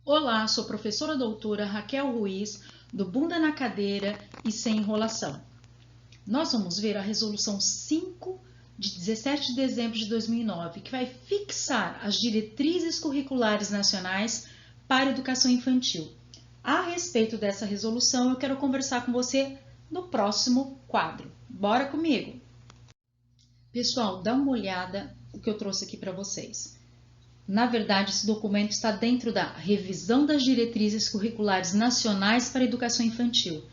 Olá, sou professora doutora Raquel Ruiz, do Bunda na Cadeira e Sem Enrolação. Nós vamos ver a Resolução 5 de 17 de dezembro de 2009, que vai fixar as diretrizes curriculares nacionais para a educação infantil. A respeito dessa resolução, eu quero conversar com você no próximo quadro. Bora comigo! Pessoal, dá uma olhada no que eu trouxe aqui para vocês. Na verdade, esse documento está dentro da revisão das diretrizes curriculares nacionais para a educação infantil.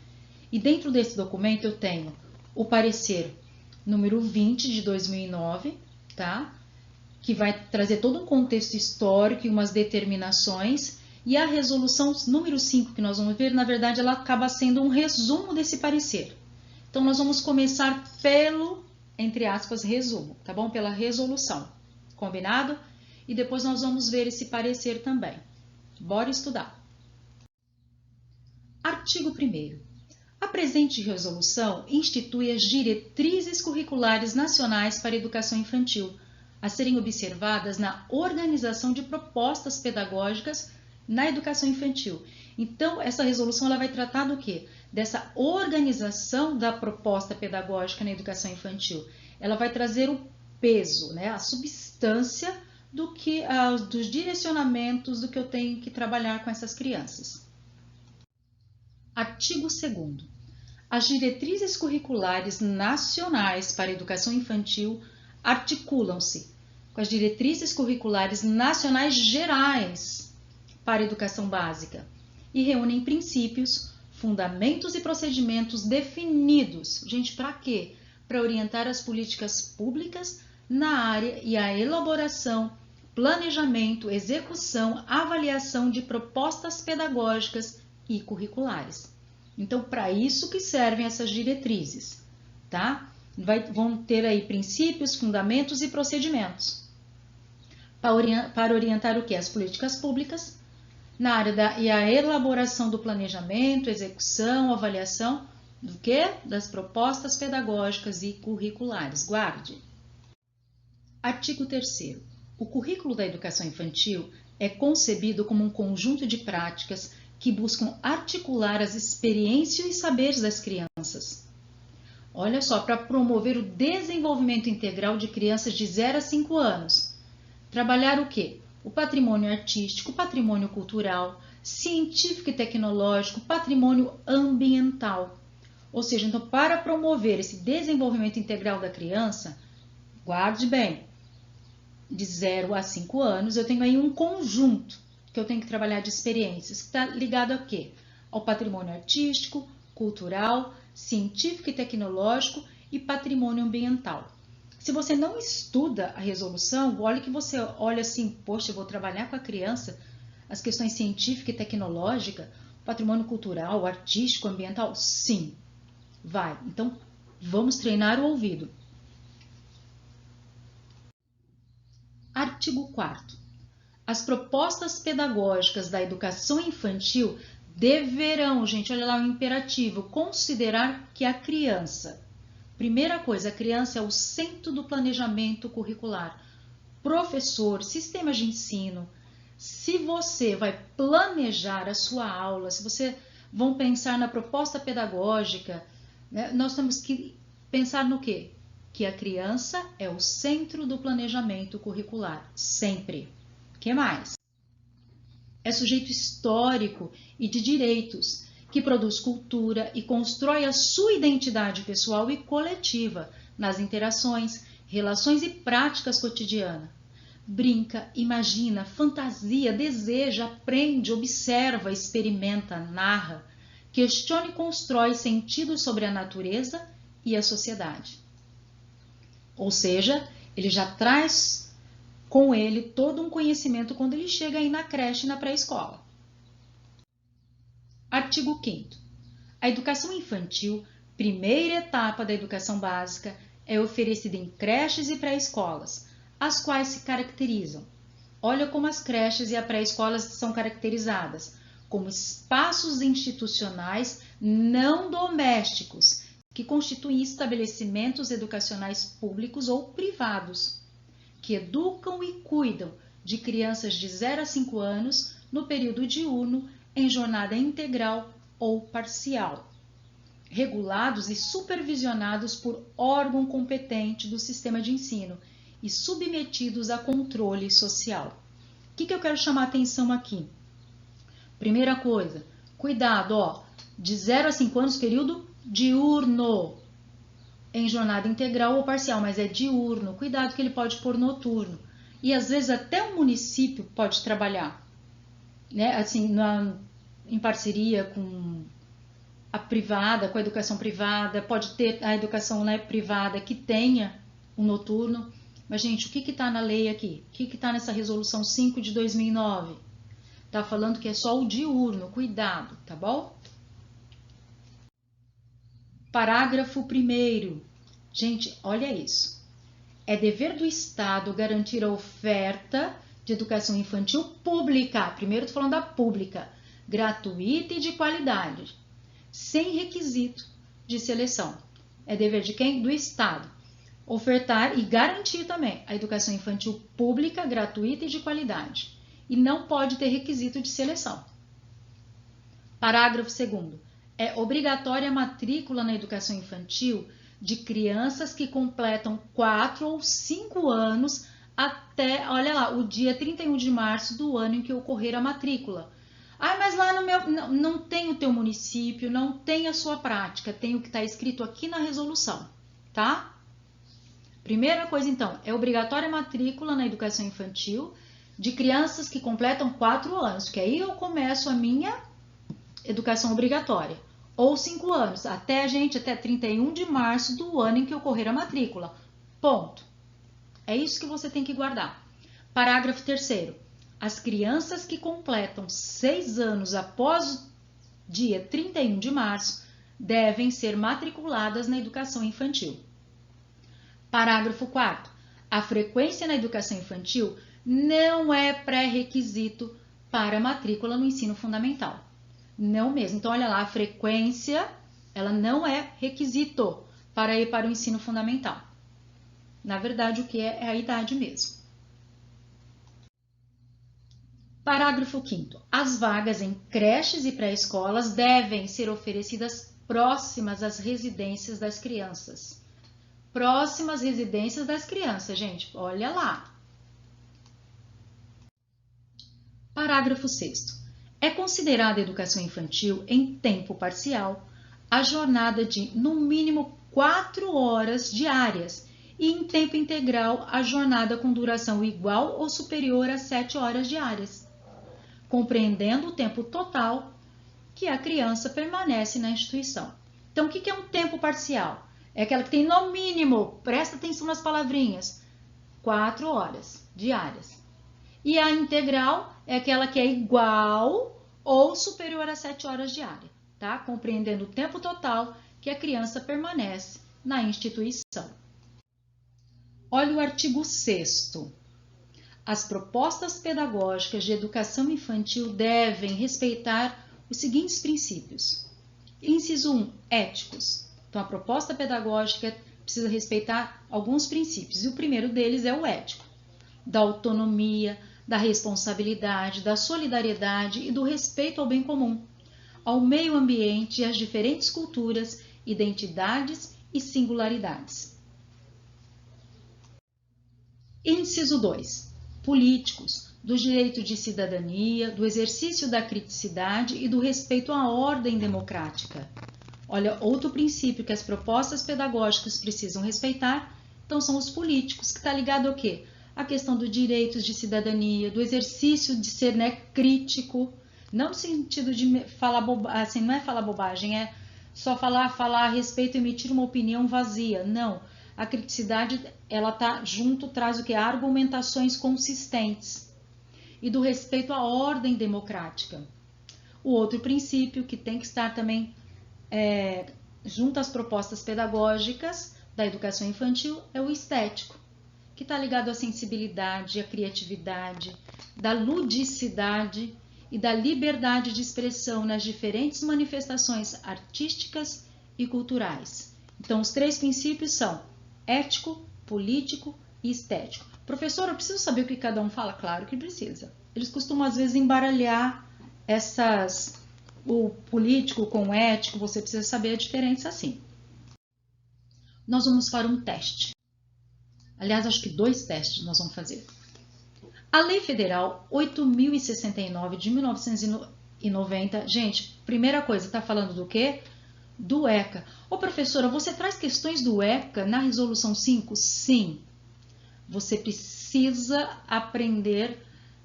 E dentro desse documento eu tenho o parecer número 20 de 2009, tá? Que vai trazer todo um contexto histórico e umas determinações. E a resolução número 5 que nós vamos ver, na verdade, ela acaba sendo um resumo desse parecer. Então, nós vamos começar pelo, entre aspas, resumo, tá bom? Pela resolução. Combinado? E depois nós vamos ver esse parecer também. Bora estudar. Artigo 1º. A presente resolução institui as diretrizes curriculares nacionais para a educação infantil, a serem observadas na organização de propostas pedagógicas na educação infantil. Então, essa resolução ela vai tratar do quê? Dessa organização da proposta pedagógica na educação infantil. Ela vai trazer o peso, né? A substância dos direcionamentos do que eu tenho que trabalhar com essas crianças. Artigo 2º. As diretrizes curriculares nacionais para a educação infantil articulam-se com as diretrizes curriculares nacionais gerais para a educação básica e reúnem princípios, fundamentos e procedimentos definidos. Gente, para quê? Para orientar as políticas públicas na área e a elaboração, planejamento, execução, avaliação de propostas pedagógicas e curriculares. Então, para isso que servem essas diretrizes, tá? Vão ter aí princípios, fundamentos e procedimentos para orientar o que? As políticas públicas na área e a elaboração do planejamento, execução, avaliação do que? Das propostas pedagógicas e curriculares. Guarde! Artigo 3º. O currículo da educação infantil é concebido como um conjunto de práticas que buscam articular as experiências e saberes das crianças. Olha só, para promover o desenvolvimento integral de crianças de 0 a 5 anos. Trabalhar o quê? O patrimônio artístico, patrimônio cultural, científico e tecnológico, patrimônio ambiental. Ou seja, então, para promover esse desenvolvimento integral da criança, guarde bem, de 0 a 5 anos, eu tenho aí um conjunto que eu tenho que trabalhar de experiências, que está ligado a quê? Ao patrimônio artístico, cultural, científico e tecnológico e patrimônio ambiental. Se você não estuda a resolução, olha que você olha assim, poxa, eu vou trabalhar com a criança as questões científica e tecnológica, patrimônio cultural, artístico, ambiental? Sim, vai. Então, vamos treinar o ouvido. Artigo 4º. As propostas pedagógicas da educação infantil deverão, gente, olha lá o imperativo, considerar que a criança, primeira coisa, a criança é o centro do planejamento curricular. Professor, sistemas de ensino, se você vai planejar a sua aula, se você vão pensar na proposta pedagógica, né, nós temos que pensar no quê? Que a criança é o centro do planejamento curricular, sempre. O que mais? É sujeito histórico e de direitos, que produz cultura e constrói a sua identidade pessoal e coletiva nas interações, relações e práticas cotidianas. Brinca, imagina, fantasia, deseja, aprende, observa, experimenta, narra, questiona e constrói sentidos sobre a natureza e a sociedade. Ou seja, ele já traz com ele todo um conhecimento quando ele chega aí na creche e na pré-escola. Artigo 5º. A educação infantil, primeira etapa da educação básica, é oferecida em creches e pré-escolas, as quais se caracterizam. Olha como as creches e a pré-escolas são caracterizadas, como espaços institucionais não domésticos, que constituem estabelecimentos educacionais públicos ou privados, que educam e cuidam de crianças de 0 a 5 anos no período diurno, em jornada integral ou parcial, regulados e supervisionados por órgão competente do sistema de ensino e submetidos a controle social. O que eu quero chamar a atenção aqui? Primeira coisa, cuidado, ó, de 0 a 5 anos, período diurno, em jornada integral ou parcial, mas é diurno. Cuidado que ele pode pôr noturno. E às vezes até o município pode trabalhar, né? Assim, em parceria com a privada, com a educação privada, pode ter a educação, né, privada que tenha um noturno. Mas, gente, o que está na lei aqui? O que está nessa resolução 5 de 2009? Está falando que é só o diurno, cuidado, tá bom? Parágrafo 1º. Gente, olha isso. É dever do Estado garantir a oferta de educação infantil pública, primeiro estou falando da pública, gratuita e de qualidade, sem requisito de seleção. É dever de quem? Do Estado. Ofertar e garantir também a educação infantil pública, gratuita e de qualidade. E não pode ter requisito de seleção. Parágrafo 2º. É obrigatória a matrícula na educação infantil de crianças que completam 4 ou 5 anos até, olha lá, o dia 31 de março do ano em que ocorrer a matrícula. Ah, mas lá no meu não tem o teu município, não tem a sua prática, tem o que está escrito aqui na resolução, tá? Primeira coisa, então, é obrigatória a matrícula na educação infantil de crianças que completam 4 anos, que aí eu começo a minha educação obrigatória. Ou 5 anos, até 31 de março do ano em que ocorrer a matrícula. Ponto. É isso que você tem que guardar. Parágrafo 3º. As crianças que completam 6 anos após o dia 31 de março devem ser matriculadas na educação infantil. Parágrafo 4º. A frequência na educação infantil não é pré-requisito para a matrícula no ensino fundamental. Não mesmo. Então, olha lá, a frequência, ela não é requisito para ir para o ensino fundamental. Na verdade, o que é a idade mesmo. Parágrafo 5º. As vagas em creches e pré-escolas devem ser oferecidas próximas às residências das crianças. Próximas residências das crianças, gente. Olha lá. Parágrafo 6º. É considerada educação infantil em tempo parcial a jornada de, no mínimo, 4 horas diárias e em tempo integral a jornada com duração igual ou superior a 7 horas diárias, compreendendo o tempo total que a criança permanece na instituição. Então, o que é um tempo parcial? É aquela que tem no mínimo, presta atenção nas palavrinhas, 4 horas diárias. E a integral é aquela que é igual ou superior a 7 horas diárias, tá? Compreendendo o tempo total que a criança permanece na instituição. Olha o artigo 6º. As propostas pedagógicas de educação infantil devem respeitar os seguintes princípios. Inciso 1, éticos. Então, a proposta pedagógica precisa respeitar alguns princípios, e o primeiro deles é o ético, da autonomia, da responsabilidade, da solidariedade e do respeito ao bem comum, ao meio ambiente e às diferentes culturas, identidades e singularidades. Inciso 2. Políticos, do direito de cidadania, do exercício da criticidade e do respeito à ordem democrática. Olha, outro princípio que as propostas pedagógicas precisam respeitar, então são os políticos, que está ligado ao quê? A questão dos direitos de cidadania, do exercício de ser, né, crítico, não no sentido de falar bobagem, assim, não é falar bobagem, é só falar a respeito e emitir uma opinião vazia, não. A criticidade, ela tá junto, traz o que? Argumentações consistentes e do respeito à ordem democrática. O outro princípio que tem que estar também junto às propostas pedagógicas da educação infantil é o estético, que está ligado à sensibilidade, à criatividade, da ludicidade e da liberdade de expressão nas diferentes manifestações artísticas e culturais. Então, os 3 princípios são ético, político e estético. Professor, eu preciso saber o que cada um fala? Claro que precisa. eles costumam às vezes embaralhar o político com o ético, você precisa saber a diferença sim. Nós vamos para um teste. Aliás, acho que 2 testes nós vamos fazer. A Lei Federal 8.069 de 1990, gente, primeira coisa, está falando do quê? Do ECA. Ô professora, você traz questões do ECA na resolução 5? Sim. Você precisa aprender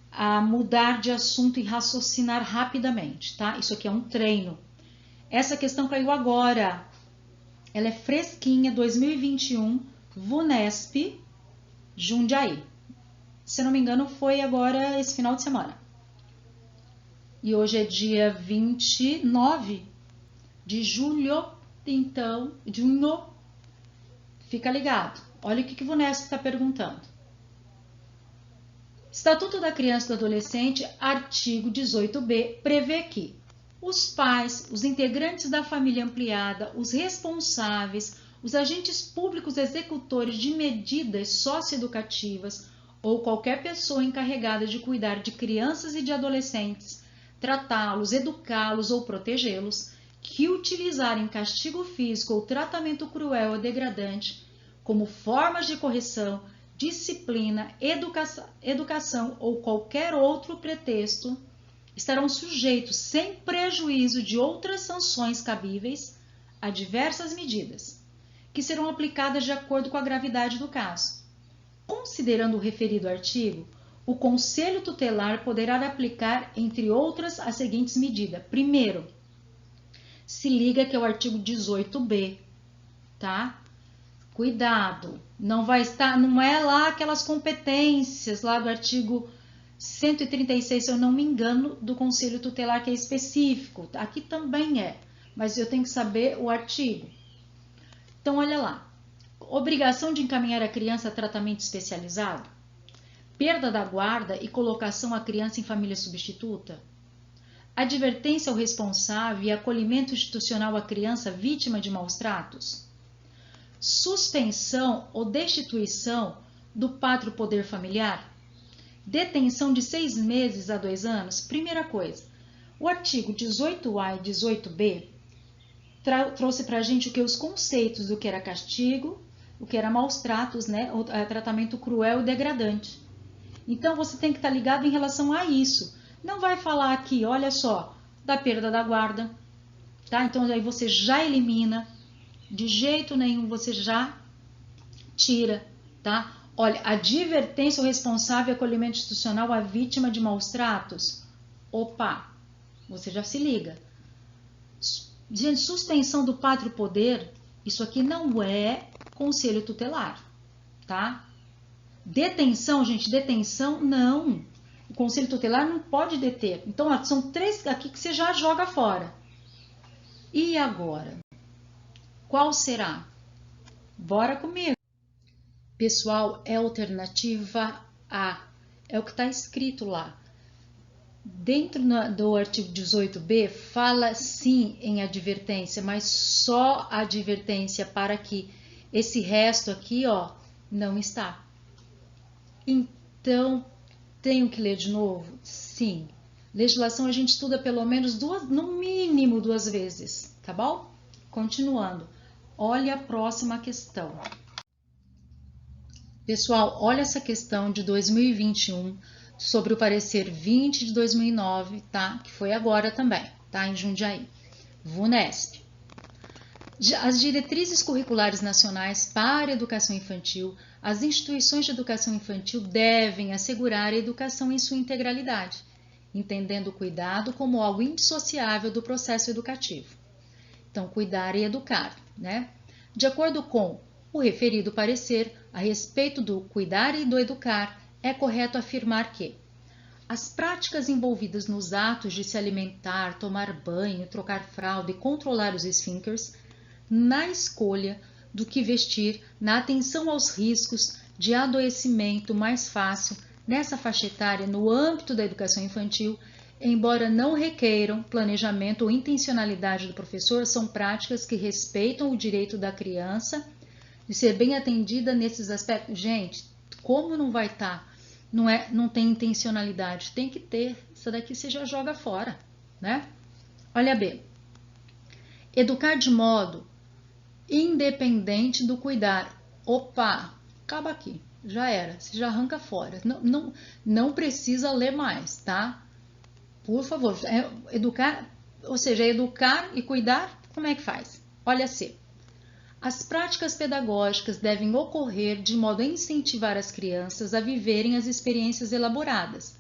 a mudar de assunto e raciocinar rapidamente, tá? Isso aqui é um treino. Essa questão caiu agora. Ela é fresquinha, 2021, VUNESP, Jundiaí. Se não me engano, foi agora esse final de semana. E hoje é dia 29 de julho, então, junho. Fica ligado. Olha o que o VUNESP está perguntando. Estatuto da Criança e do Adolescente, artigo 18b, prevê que os pais, os integrantes da família ampliada, os responsáveis, os agentes públicos executores de medidas socioeducativas ou qualquer pessoa encarregada de cuidar de crianças e de adolescentes, tratá-los, educá-los ou protegê-los, que utilizarem castigo físico ou tratamento cruel ou degradante como formas de correção, disciplina, educação ou qualquer outro pretexto, estarão sujeitos, sem prejuízo de outras sanções cabíveis, a diversas medidas, que serão aplicadas de acordo com a gravidade do caso. Considerando o referido artigo, o Conselho Tutelar poderá aplicar, entre outras, as seguintes medidas. Primeiro, se liga que é o artigo 18b, tá? Cuidado, não é lá aquelas competências lá do artigo 136, se eu não me engano, do Conselho Tutelar, que é específico. Aqui também é, mas eu tenho que saber o artigo. Então, olha lá. Obrigação de encaminhar a criança a tratamento especializado? Perda da guarda e colocação a criança em família substituta? Advertência ao responsável e acolhimento institucional à criança vítima de maus tratos? Suspensão ou destituição do pátrio poder familiar? Detenção de 6 meses a 2 anos? Primeira coisa, o artigo 18A e 18B trouxe para a gente o que? Os conceitos do que era castigo, o que era maus tratos, né? O tratamento cruel e degradante. Então, você tem que estar ligado em relação a isso. Não vai falar aqui, olha só, da perda da guarda, tá? Então, aí você já elimina, de jeito nenhum você já tira, tá? Olha, advertência ao responsável e acolhimento institucional à vítima de maus tratos. Opa, você já se liga. Gente, suspensão do pátrio poder, isso aqui não é conselho tutelar, tá? Detenção, gente, detenção, não. O conselho tutelar não pode deter. Então, ó, são 3 aqui que você já joga fora. E agora? Qual será? Bora comigo. Pessoal, é a alternativa A. É o que está escrito lá. Dentro do artigo 18b, fala sim em advertência, mas só advertência para que esse resto aqui, ó, não está. Então, tenho que ler de novo? Sim. Legislação a gente estuda pelo menos no mínimo 2 vezes, tá bom? Continuando. Olha a próxima questão. Pessoal, olha essa questão de 2021 sobre o parecer 20 de 2009, tá? Que foi agora também, tá? Em Jundiaí. VUNESP. As diretrizes curriculares nacionais para a educação infantil, as instituições de educação infantil devem assegurar a educação em sua integralidade, entendendo o cuidado como algo indissociável do processo educativo. Então, cuidar e educar, né? De acordo com o referido parecer, a respeito do cuidar e do educar, é correto afirmar que as práticas envolvidas nos atos de se alimentar, tomar banho, trocar fralda e controlar os esfíncteres, na escolha do que vestir, na atenção aos riscos de adoecimento mais fácil nessa faixa etária no âmbito da educação infantil, embora não requeiram planejamento ou intencionalidade do professor, são práticas que respeitam o direito da criança de ser bem atendida nesses aspectos. Gente, como não vai estar não tem intencionalidade. Tem que ter. Isso daqui você já joga fora, né? Olha B. Educar de modo independente do cuidar. Opa, acaba aqui. Já era. Você já arranca fora. Não precisa ler mais, tá? Por favor. Educar, ou seja, educar e cuidar, como é que faz? Olha C. As práticas pedagógicas devem ocorrer de modo a incentivar as crianças a viverem as experiências elaboradas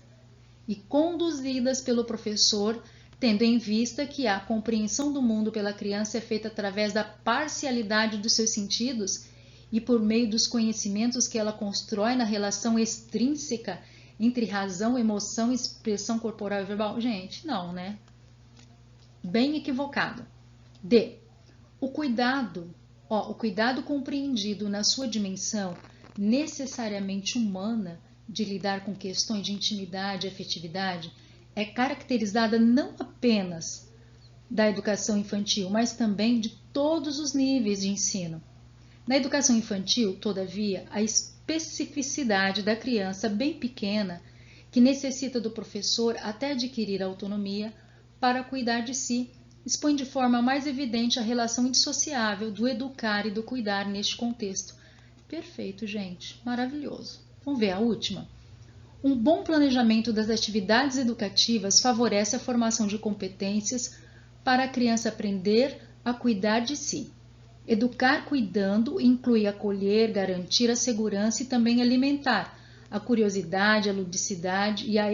e conduzidas pelo professor, tendo em vista que a compreensão do mundo pela criança é feita através da parcialidade dos seus sentidos e por meio dos conhecimentos que ela constrói na relação extrínseca entre razão, emoção e expressão corporal e verbal. Gente, não, né? Bem equivocado. D. O cuidado compreendido na sua dimensão necessariamente humana de lidar com questões de intimidade e afetividade é caracterizada não apenas da educação infantil, mas também de todos os níveis de ensino. Na educação infantil, todavia, a especificidade da criança bem pequena, que necessita do professor até adquirir autonomia para cuidar de si, expõe de forma mais evidente a relação indissociável do educar e do cuidar neste contexto. Perfeito, gente. Maravilhoso. Vamos ver a última? Um bom planejamento das atividades educativas favorece a formação de competências para a criança aprender a cuidar de si. Educar cuidando inclui acolher, garantir a segurança e também alimentar a curiosidade, a ludicidade e a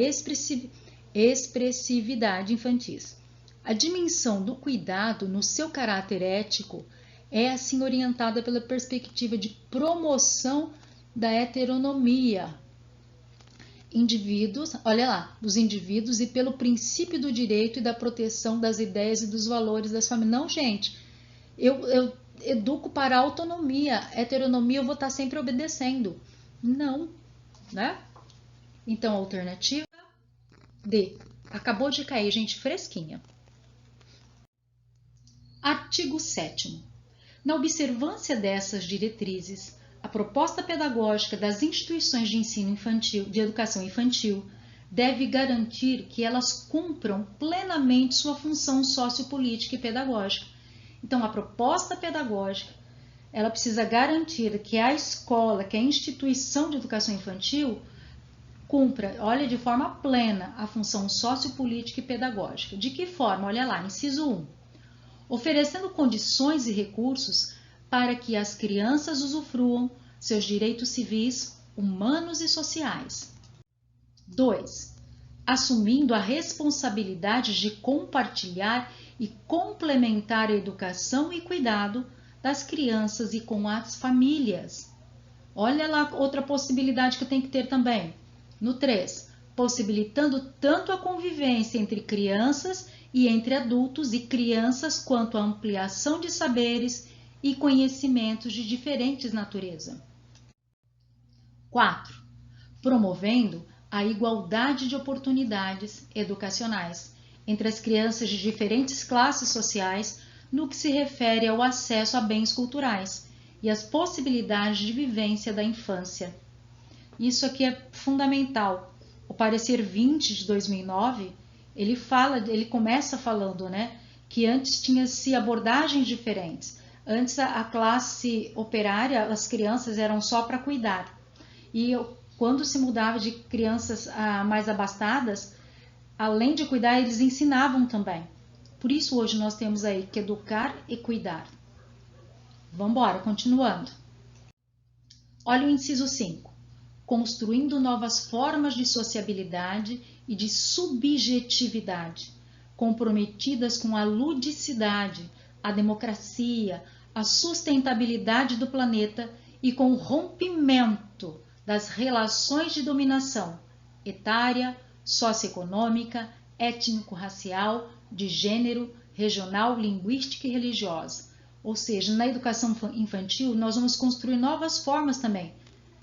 expressividade infantis. A dimensão do cuidado, no seu caráter ético, é assim orientada pela perspectiva de promoção da heteronomia dos indivíduos e pelo princípio do direito e da proteção das ideias e dos valores das famílias. Não, gente, eu educo para a autonomia, heteronomia eu vou estar sempre obedecendo. Não, né? Então, a alternativa D. Acabou de cair, gente, fresquinha. Artigo 7º. Na observância dessas diretrizes, a proposta pedagógica das instituições de ensino infantil, de educação infantil, deve garantir que elas cumpram plenamente sua função sociopolítica e pedagógica. Então, a proposta pedagógica, ela precisa garantir que a escola, que a instituição de educação infantil, cumpra, olha, de forma plena a função sociopolítica e pedagógica. De que forma? Olha lá, inciso 1. Oferecendo condições e recursos para que as crianças usufruam seus direitos civis, humanos e sociais. 2. Assumindo a responsabilidade de compartilhar e complementar a educação e cuidado das crianças e com as famílias. Olha lá outra possibilidade que tem que ter também. No 3. Possibilitando tanto a convivência entre crianças e entre adultos e crianças quanto a ampliação de saberes e conhecimentos de diferentes natureza. 4. Promovendo a igualdade de oportunidades educacionais entre as crianças de diferentes classes sociais no que se refere ao acesso a bens culturais e as possibilidades de vivência da infância. Isso aqui é fundamental. O parecer 20 de 2009, ele começa falando, né, que antes tinha-se abordagens diferentes. Antes a classe operária, as crianças eram só para cuidar. E quando se mudava de crianças mais abastadas, além de cuidar, eles ensinavam também. Por isso hoje nós temos aí que educar e cuidar. Vamos embora, continuando. Olha o inciso 5. Construindo novas formas de sociabilidade e de subjetividade, comprometidas com a ludicidade, a democracia, a sustentabilidade do planeta e com o rompimento das relações de dominação etária, socioeconômica, étnico-racial, de gênero, regional, linguística e religiosa. Ou seja, na educação infantil nós vamos construir novas formas também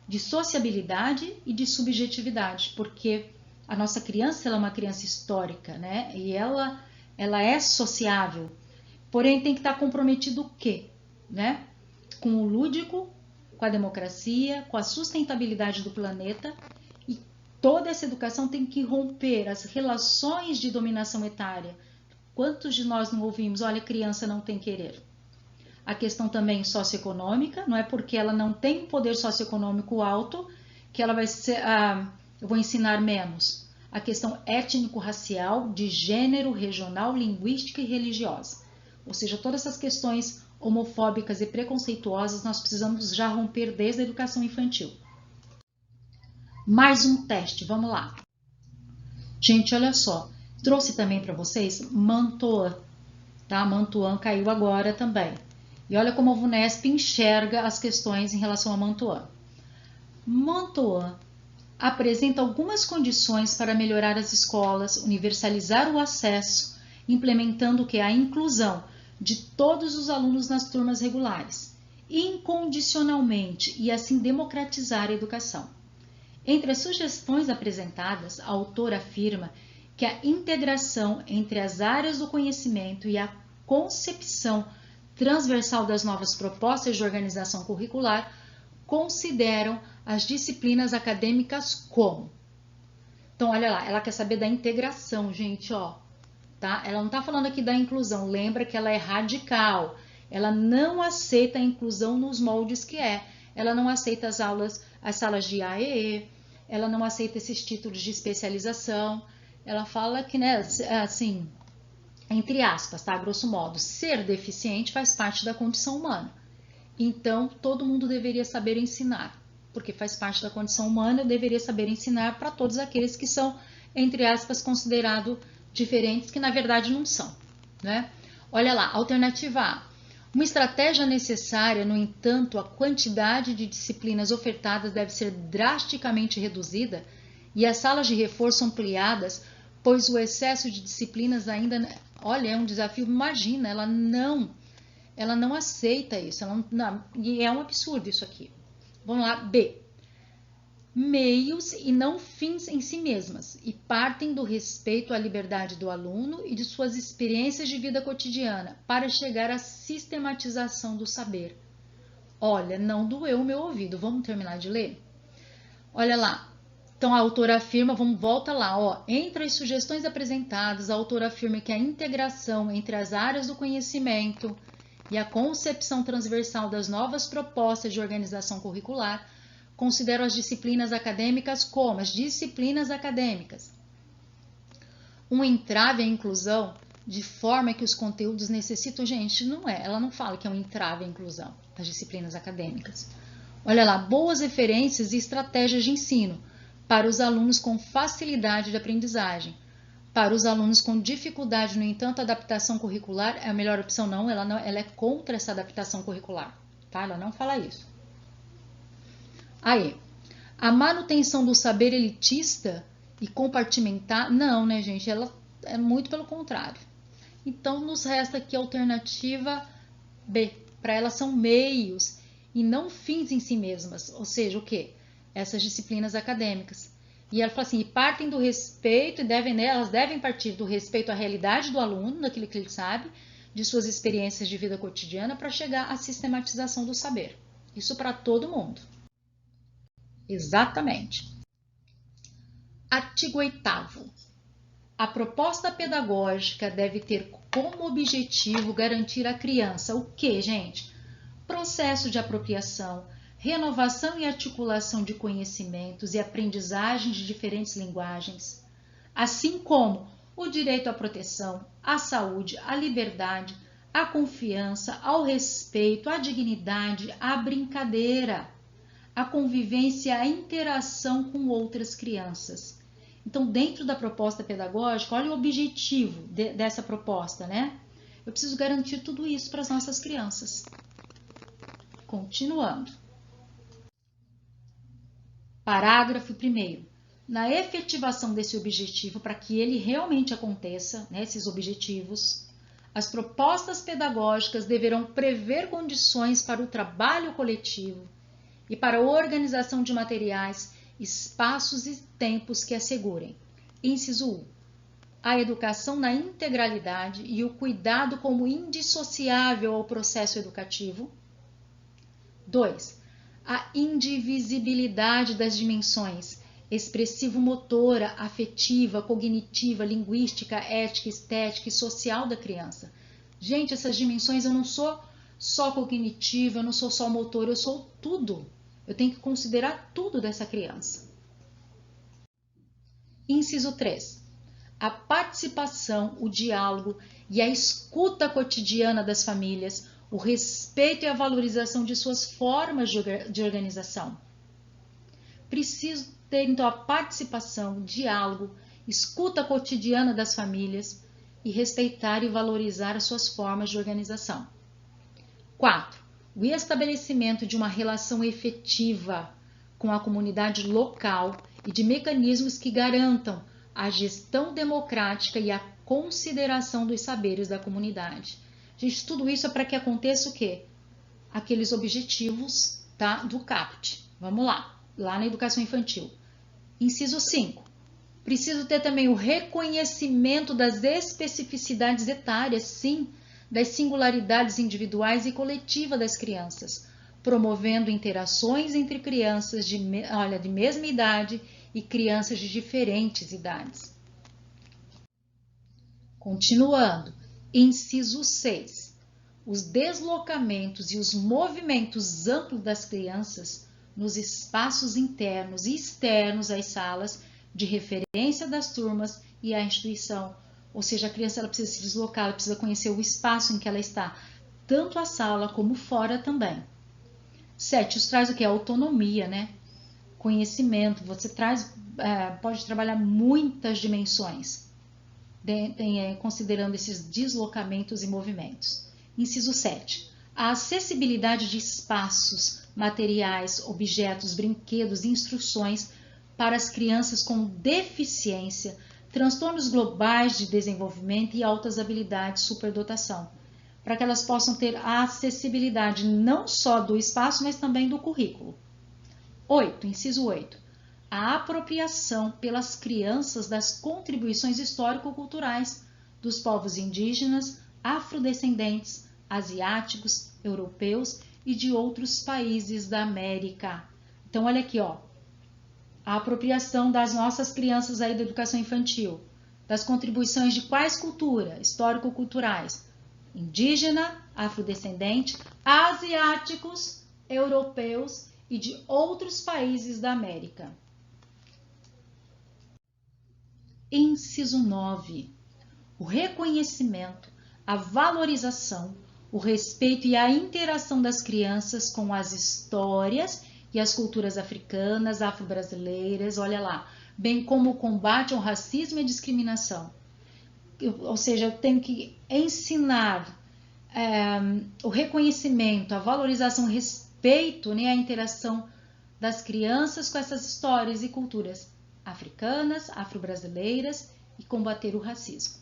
de sociabilidade e de subjetividade, porque a nossa criança ela é uma criança histórica, né? E ela é sociável, porém tem que estar comprometido o quê? Né? Com o lúdico, com a democracia, com a sustentabilidade do planeta e toda essa educação tem que romper as relações de dominação etária. Quantos de nós não ouvimos, olha, criança não tem querer? A questão também socioeconômica, não é porque ela não tem um poder socioeconômico alto que ela vai ser, eu vou ensinar menos. A questão étnico-racial, de gênero, regional, linguística e religiosa. Ou seja, todas essas questões homofóbicas e preconceituosas nós precisamos já romper desde a educação infantil. Mais um teste, vamos lá. Gente, olha só, trouxe também para vocês Mantuan, tá? Mantuan caiu agora também. E olha como a VUNESP enxerga as questões em relação a Mantuan. Mantuan apresenta algumas condições para melhorar as escolas, universalizar o acesso, implementando o que? A inclusão de todos os alunos nas turmas regulares, incondicionalmente, e assim democratizar a educação. Entre as sugestões apresentadas, a autora afirma que a integração entre as áreas do conhecimento e a concepção transversal das novas propostas de organização curricular consideram as disciplinas acadêmicas como. Então, olha lá, ela quer saber da integração, gente, ó, tá? Ela não está falando aqui da inclusão, lembra que ela é radical, ela não aceita a inclusão nos moldes que é, ela não aceita as salas de AEE, ela não aceita esses títulos de especialização, ela fala que, né, assim, entre aspas, tá, grosso modo, ser deficiente faz parte da condição humana. Então, todo mundo deveria saber ensinar, porque faz parte da condição humana, eu deveria saber ensinar para todos aqueles que são, entre aspas, considerados diferentes, que na verdade não são, né? Olha lá, alternativa A. Uma estratégia necessária, no entanto, a quantidade de disciplinas ofertadas deve ser drasticamente reduzida e as salas de reforço ampliadas, pois o excesso de disciplinas ainda, olha, é um desafio, imagina, ela não aceita isso, e é um absurdo isso aqui. Vamos lá, B. Meios e não fins em si mesmas, e partem do respeito à liberdade do aluno e de suas experiências de vida cotidiana, para chegar à sistematização do saber. Olha, não doeu o meu ouvido, vamos terminar de ler? Olha lá, então a autora afirma, volta lá, ó, entre as sugestões apresentadas, a autora afirma que a integração entre as áreas do conhecimento e a concepção transversal das novas propostas de organização curricular considera as disciplinas acadêmicas como as disciplinas acadêmicas. Um entrave à inclusão, de forma que os conteúdos necessitam, gente, não é, ela não fala que é um entrave à inclusão das disciplinas acadêmicas. Olha lá, boas referências e estratégias de ensino para os alunos com facilidade de aprendizagem. Para os alunos com dificuldade, no entanto, a adaptação curricular é a melhor opção. Não, ela é contra essa adaptação curricular, tá? Ela não fala isso. Aí, a manutenção do saber elitista e compartimentar, não, né, gente? Ela é muito pelo contrário. Então, nos resta aqui a alternativa B. Para ela são meios e não fins em si mesmas. Ou seja, o quê? Essas disciplinas acadêmicas. E ela fala assim, e partem do respeito, elas devem partir do respeito à realidade do aluno, daquilo que ele sabe, de suas experiências de vida cotidiana, para chegar à sistematização do saber. Isso para todo mundo. Exatamente. Artigo 8º. A proposta pedagógica deve ter como objetivo garantir à criança o quê, gente? Processo de apropriação, renovação e articulação de conhecimentos e aprendizagem de diferentes linguagens, assim como o direito à proteção, à saúde, à liberdade, à confiança, ao respeito, à dignidade, à brincadeira, à convivência, à interação com outras crianças. Então, dentro da proposta pedagógica, olha o objetivo dessa proposta, né? Eu preciso garantir tudo isso para as nossas crianças. Continuando. Parágrafo 1º. Na efetivação desse objetivo, para que ele realmente aconteça, né, esses objetivos, as propostas pedagógicas deverão prever condições para o trabalho coletivo e para a organização de materiais, espaços e tempos que assegurem. Inciso 1. A educação na integralidade e o cuidado como indissociável ao processo educativo. 2. A indivisibilidade das dimensões expressivo-motora, afetiva, cognitiva, linguística, ética, estética e social da criança. Gente, essas dimensões eu não sou só cognitiva, eu não sou só motor, eu sou tudo. Eu tenho que considerar tudo dessa criança. Inciso 3. A participação, o diálogo e a escuta cotidiana das famílias, o respeito e a valorização de suas formas de organização. Preciso ter, então, a participação, o diálogo, escuta cotidiana das famílias e respeitar e valorizar as suas formas de organização. 4. O estabelecimento de uma relação efetiva com a comunidade local e de mecanismos que garantam a gestão democrática e a consideração dos saberes da comunidade. Gente, tudo isso é para que aconteça o quê? Aqueles objetivos, tá, do CAPT. Vamos lá na educação infantil. Inciso 5. Preciso ter também o reconhecimento das especificidades etárias, sim, das singularidades individuais e coletivas das crianças, promovendo interações entre crianças de mesma idade e crianças de diferentes idades. Continuando, inciso 6. Os deslocamentos e os movimentos amplos das crianças nos espaços internos e externos às salas de referência das turmas e à instituição. Ou seja, a criança ela precisa se deslocar, ela precisa conhecer o espaço em que ela está, tanto a sala como fora também. 7. Isso traz o que? A autonomia, né? Conhecimento. Você pode trabalhar muitas dimensões, considerando esses deslocamentos e movimentos. Inciso 7. A acessibilidade de espaços, materiais, objetos, brinquedos e instruções para as crianças com deficiência, transtornos globais de desenvolvimento e altas habilidades, superdotação, para que elas possam ter a acessibilidade não só do espaço, mas também do currículo. 8. Inciso 8. A apropriação pelas crianças das contribuições histórico-culturais dos povos indígenas, afrodescendentes, asiáticos, europeus e de outros países da América. Então, olha aqui, ó. A apropriação das nossas crianças aí da educação infantil, das contribuições de quais culturas histórico-culturais? Indígena, afrodescendente, asiáticos, europeus e de outros países da América. Inciso 9. O reconhecimento, a valorização, o respeito e a interação das crianças com as histórias e as culturas africanas, afro-brasileiras, olha lá, bem como o combate ao racismo e à discriminação. Ou seja, eu tenho que ensinar o reconhecimento, a valorização, o respeito, né, a interação das crianças com essas histórias e culturas africanas, afro-brasileiras e combater o racismo.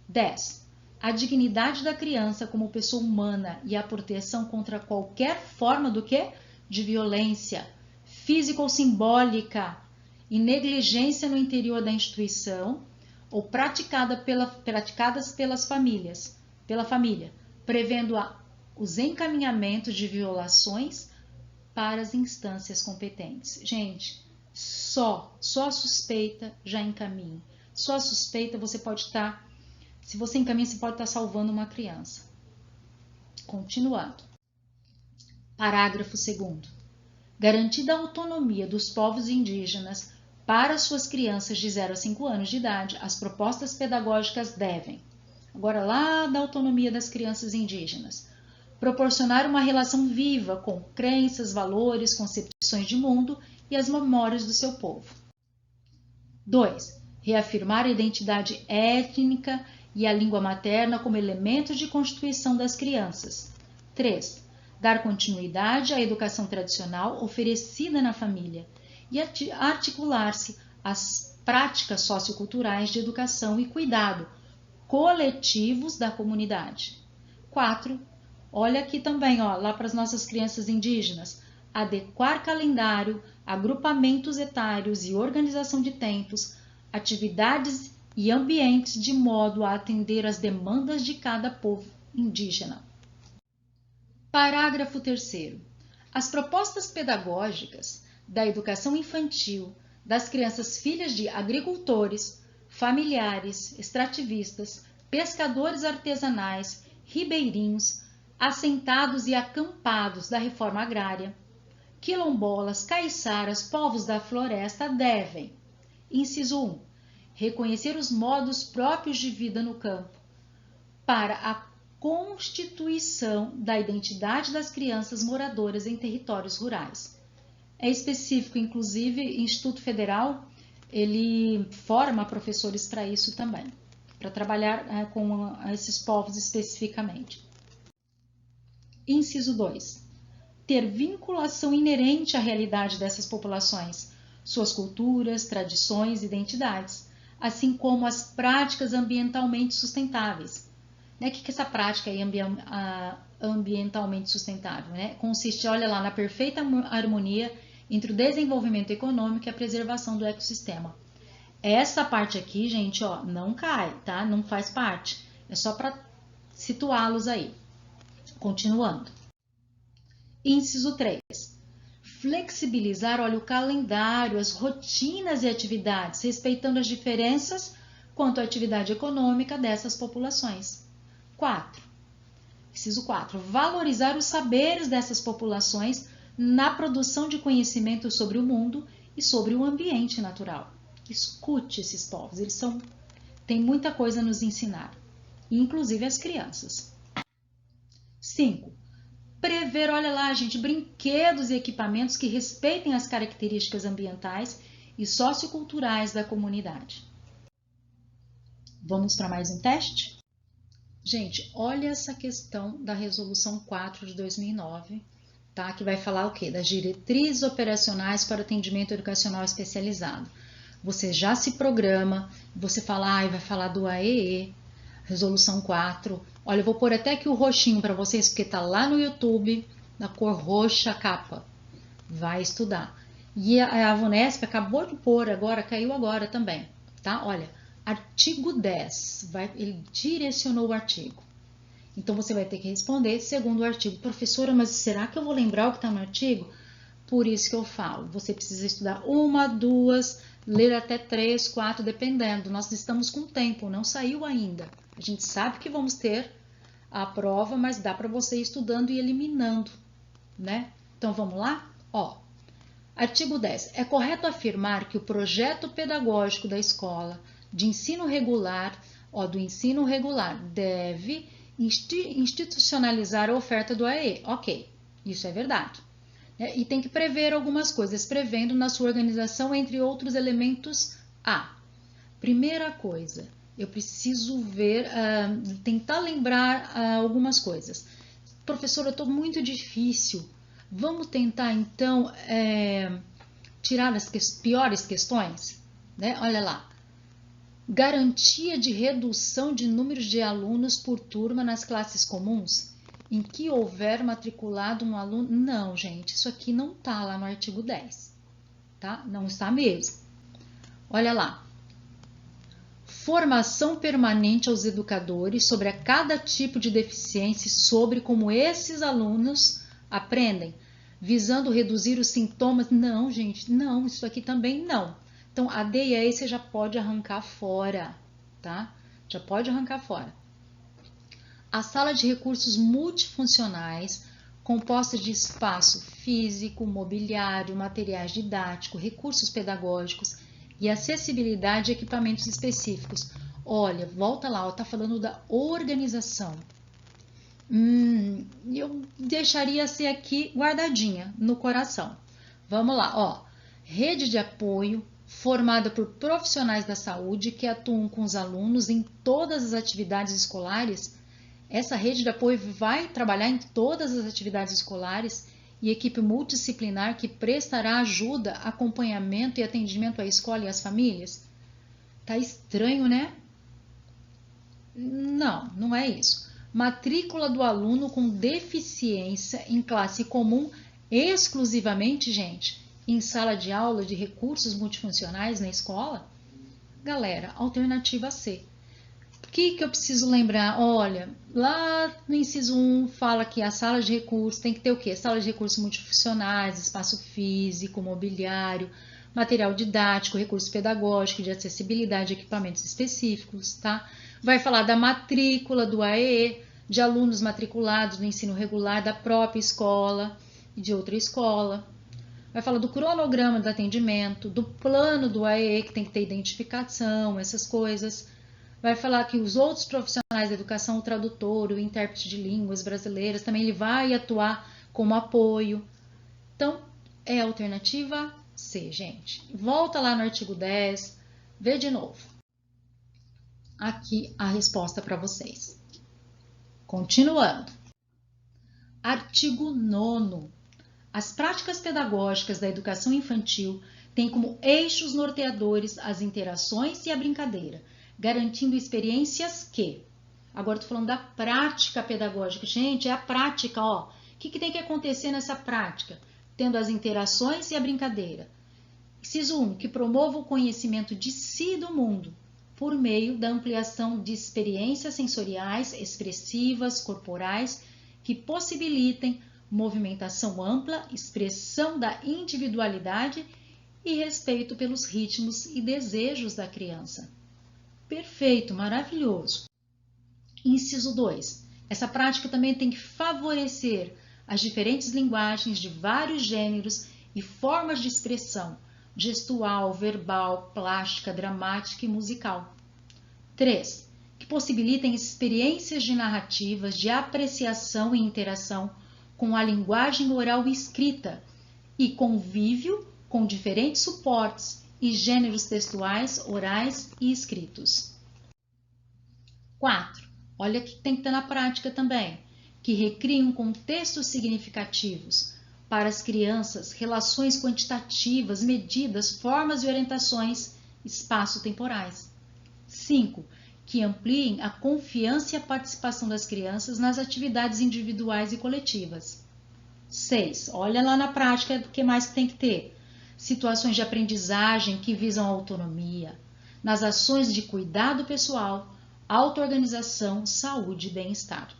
10. A dignidade da criança como pessoa humana e a proteção contra qualquer forma do quê? De violência física ou simbólica e negligência no interior da instituição ou praticadas pela família, prevendo os encaminhamentos de violações para as instâncias competentes. Gente, só a suspeita já encaminha. Só a suspeita você pode estar, se você encaminha, você pode estar salvando uma criança. Continuando. Parágrafo 2º. Garantida a autonomia dos povos indígenas para suas crianças de 0 a 5 anos de idade, as propostas pedagógicas devem, agora lá da autonomia das crianças indígenas, proporcionar uma relação viva com crenças, valores, concepções de mundo e as memórias do seu povo. 2. Reafirmar a identidade étnica e a língua materna como elementos de constituição das crianças. 3. Dar continuidade à educação tradicional oferecida na família e articular-se às práticas socioculturais de educação e cuidado coletivos da comunidade. 4. Olha aqui também, ó, lá para as nossas crianças indígenas, adequar calendário, agrupamentos etários e organização de tempos, atividades e ambientes de modo a atender às demandas de cada povo indígena. Parágrafo 3º. As propostas pedagógicas da educação infantil das crianças filhas de agricultores, familiares, extrativistas, pescadores artesanais, ribeirinhos, assentados e acampados da reforma agrária, quilombolas, caiçaras, povos da floresta devem, inciso 1, reconhecer os modos próprios de vida no campo para a constituição da identidade das crianças moradoras em territórios rurais. É específico, inclusive, o Instituto Federal, ele forma professores para isso também, para trabalhar com esses povos especificamente. Inciso 2. Ter vinculação inerente à realidade dessas populações, suas culturas, tradições e identidades, assim como as práticas ambientalmente sustentáveis. O que é essa prática aí ambientalmente sustentável? Consiste, olha lá, na perfeita harmonia entre o desenvolvimento econômico e a preservação do ecossistema. Essa parte aqui, gente, ó, não cai, tá? Não faz parte. É só para situá-los aí. Continuando. Inciso 3. Flexibilizar, olha, o calendário, as rotinas e atividades, respeitando as diferenças quanto à atividade econômica dessas populações. 4. Inciso 4. Valorizar os saberes dessas populações na produção de conhecimento sobre o mundo e sobre o ambiente natural. Escute esses povos, eles têm muita coisa a nos ensinar, inclusive as crianças. 5. Prever, olha lá, gente, brinquedos e equipamentos que respeitem as características ambientais e socioculturais da comunidade. Vamos para mais um teste? Gente, olha essa questão da Resolução 4 de 2009, tá? Que vai falar o quê? Das diretrizes operacionais para atendimento educacional especializado. Você já se programa, você fala, vai falar do AEE, Resolução 4. Olha, eu vou pôr até aqui o roxinho para vocês, porque tá lá no YouTube, na cor roxa a capa. Vai estudar. E a Vunesp acabou de pôr agora, caiu agora também, tá? Olha, artigo 10, ele direcionou o artigo. Então, você vai ter que responder segundo o artigo. Professora, mas será que eu vou lembrar o que está no artigo? Por isso que eu falo, você precisa estudar 1, 2, ler até 3, 4, dependendo. Nós estamos com tempo, não saiu ainda. A gente sabe que vamos ter a prova, mas dá para você ir estudando e eliminando, né? Então, vamos lá? Ó, artigo 10. É correto afirmar que o projeto pedagógico da escola de ensino regular, do ensino regular, deve institucionalizar a oferta do AEE. Ok, isso é verdade. E tem que prever algumas coisas, prevendo na sua organização, entre outros elementos, primeira coisa, eu preciso ver, tentar lembrar algumas coisas. Professora, eu estou muito difícil. Vamos tentar, então, tirar as piores questões? Olha lá. Garantia de redução de números de alunos por turma nas classes comuns, em que houver matriculado um aluno... Não, gente, isso aqui não está lá no artigo 10, tá? Não está mesmo. Olha lá. Formação permanente aos educadores sobre cada tipo de deficiência e sobre como esses alunos aprendem, visando reduzir os sintomas. Não, gente, não, isso aqui também não. Então, a D e a E você já pode arrancar fora, tá? Já pode arrancar fora. A sala de recursos multifuncionais, composta de espaço físico, mobiliário, materiais didáticos, recursos pedagógicos e acessibilidade de equipamentos específicos. Olha, volta lá, está falando da organização. Eu deixaria ser aqui guardadinha no coração. Vamos lá, ó. Rede de apoio, formada por profissionais da saúde que atuam com os alunos em todas as atividades escolares. Essa rede de apoio vai trabalhar em todas as atividades escolares e equipe multidisciplinar que prestará ajuda, acompanhamento e atendimento à escola e às famílias. Tá estranho, né? Não, não é isso. Matrícula do aluno com deficiência em classe comum exclusivamente, gente, em sala de aula de recursos multifuncionais na escola? Galera, alternativa C. O que eu preciso lembrar? Olha, lá no inciso 1 fala que a sala de recursos tem que ter o quê? Sala de recursos multifuncionais, espaço físico, mobiliário, material didático, recurso pedagógico, de acessibilidade, equipamentos específicos, tá? Vai falar da matrícula do AEE, de alunos matriculados no ensino regular da própria escola e de outra escola. Vai falar do cronograma do atendimento, do plano do AEE, que tem que ter identificação, essas coisas. Vai falar que os outros profissionais da educação, o tradutor, o intérprete de línguas brasileiras, também ele vai atuar como apoio. Então, é a alternativa C, gente. Volta lá no artigo 10, vê de novo. Aqui a resposta para vocês. Continuando. Artigo 9º. As práticas pedagógicas da educação infantil têm como eixos norteadores as interações e a brincadeira, garantindo experiências que... Agora estou falando da prática pedagógica. Gente, é a prática, ó. O que tem que acontecer nessa prática? Tendo as interações e a brincadeira. Inciso 1, que promova o conhecimento de si e do mundo, por meio da ampliação de experiências sensoriais, expressivas, corporais, que possibilitem movimentação ampla, expressão da individualidade e respeito pelos ritmos e desejos da criança. Perfeito, maravilhoso. Inciso 2. Essa prática também tem que favorecer as diferentes linguagens de vários gêneros e formas de expressão, gestual, verbal, plástica, dramática e musical. 3. Que possibilitem experiências de narrativas, de apreciação e interação com a linguagem oral e escrita e convívio com diferentes suportes e gêneros textuais, orais e escritos. 4. Olha que tem que ter na prática também, que recriam contextos significativos para as crianças, relações quantitativas, medidas, formas e orientações espaço-temporais. 5. Que ampliem a confiança e a participação das crianças nas atividades individuais e coletivas. 6. Olha lá na prática o que mais tem que ter. Situações de aprendizagem que visam a autonomia, nas ações de cuidado pessoal, auto-organização, saúde e bem-estar.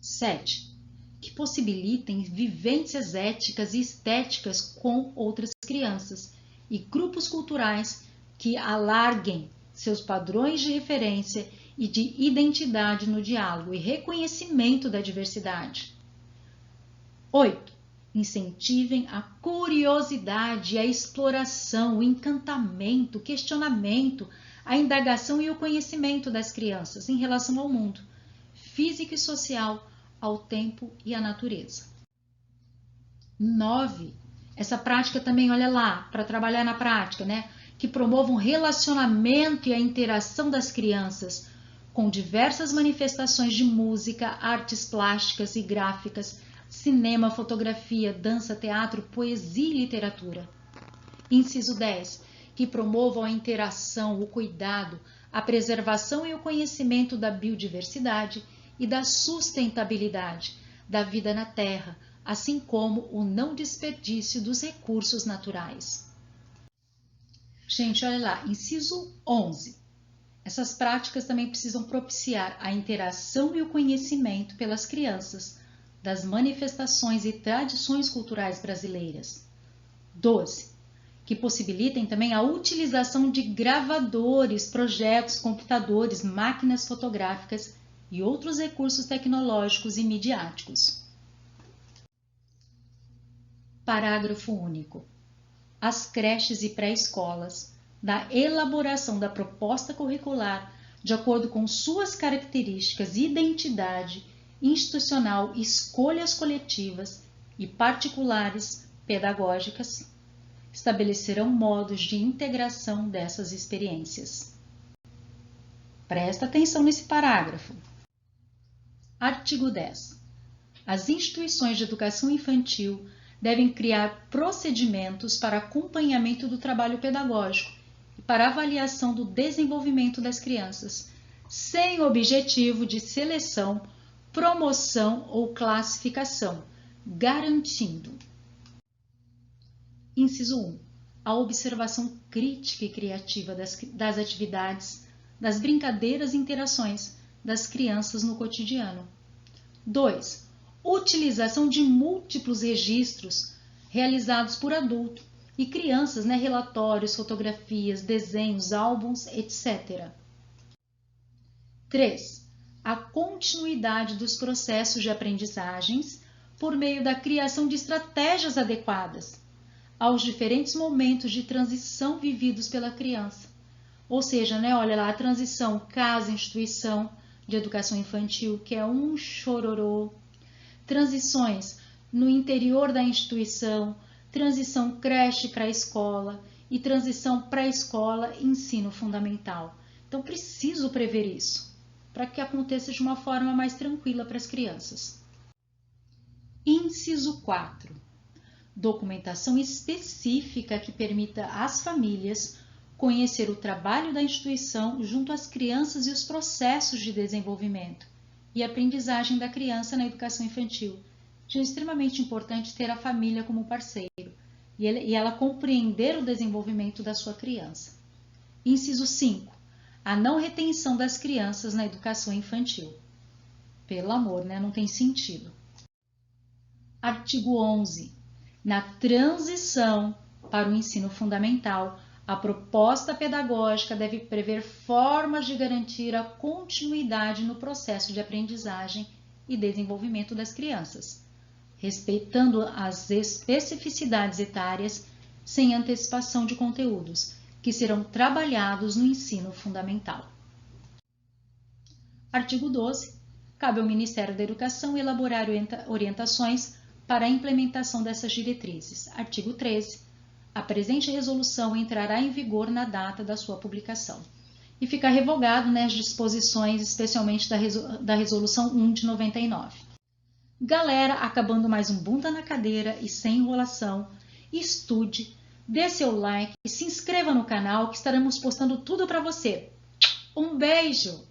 7. Que possibilitem vivências éticas e estéticas com outras crianças e grupos culturais que alarguem seus padrões de referência e de identidade no diálogo e reconhecimento da diversidade. 8. Incentivem a curiosidade, a exploração, o encantamento, o questionamento, a indagação e o conhecimento das crianças em relação ao mundo, físico e social, ao tempo e à natureza. 9. Essa prática também, olha lá, para trabalhar na prática, né? Que promovam o relacionamento e a interação das crianças com diversas manifestações de música, artes plásticas e gráficas, cinema, fotografia, dança, teatro, poesia e literatura. Inciso 10. Que promovam a interação, o cuidado, a preservação e o conhecimento da biodiversidade e da sustentabilidade da vida na Terra, assim como o não desperdício dos recursos naturais. Gente, olha lá, inciso 11. Essas práticas também precisam propiciar a interação e o conhecimento pelas crianças das manifestações e tradições culturais brasileiras. 12. Que possibilitem também a utilização de gravadores, projetos, computadores, máquinas fotográficas e outros recursos tecnológicos e midiáticos. Parágrafo único. As creches e pré-escolas, da elaboração da proposta curricular de acordo com suas características, identidade institucional, escolhas coletivas e particulares pedagógicas, estabelecerão modos de integração dessas experiências. Presta atenção nesse parágrafo. Artigo 10. As instituições de educação infantil devem criar procedimentos para acompanhamento do trabalho pedagógico e para avaliação do desenvolvimento das crianças, sem objetivo de seleção, promoção ou classificação, garantindo: Inciso 1. A observação crítica e criativa das atividades, das brincadeiras e interações das crianças no cotidiano. 2. Utilização de múltiplos registros realizados por adulto, E crianças, né, relatórios, fotografias, desenhos, álbuns, etc. 3. A continuidade dos processos de aprendizagens por meio da criação de estratégias adequadas aos diferentes momentos de transição vividos pela criança. Ou seja, né, olha lá, a transição casa-instituição de educação infantil, que é um chororô, transições no interior da instituição, transição creche para a escola e transição pré-escola e ensino fundamental. Então, preciso prever isso, para que aconteça de uma forma mais tranquila para as crianças. Inciso 4. Documentação específica que permita às famílias conhecer o trabalho da instituição junto às crianças e os processos de desenvolvimento e aprendizagem da criança na educação infantil. É extremamente importante ter a família como parceiro e ela compreender o desenvolvimento da sua criança. Inciso 5. A não retenção das crianças na educação infantil. Pelo amor, né? Não tem sentido. Artigo 11. Na transição para o ensino fundamental, a proposta pedagógica deve prever formas de garantir a continuidade no processo de aprendizagem e desenvolvimento das crianças, respeitando as especificidades etárias sem antecipação de conteúdos, que serão trabalhados no ensino fundamental. Artigo 12. Cabe ao Ministério da Educação elaborar orientações para a implementação dessas diretrizes. Artigo 13. A presente resolução entrará em vigor na data da sua publicação. E fica revogado, né, as disposições, especialmente da Resolução 1 de 99. Galera, acabando mais um Bunda na Cadeira e sem enrolação, estude, dê seu like e se inscreva no canal que estaremos postando tudo para você. Um beijo!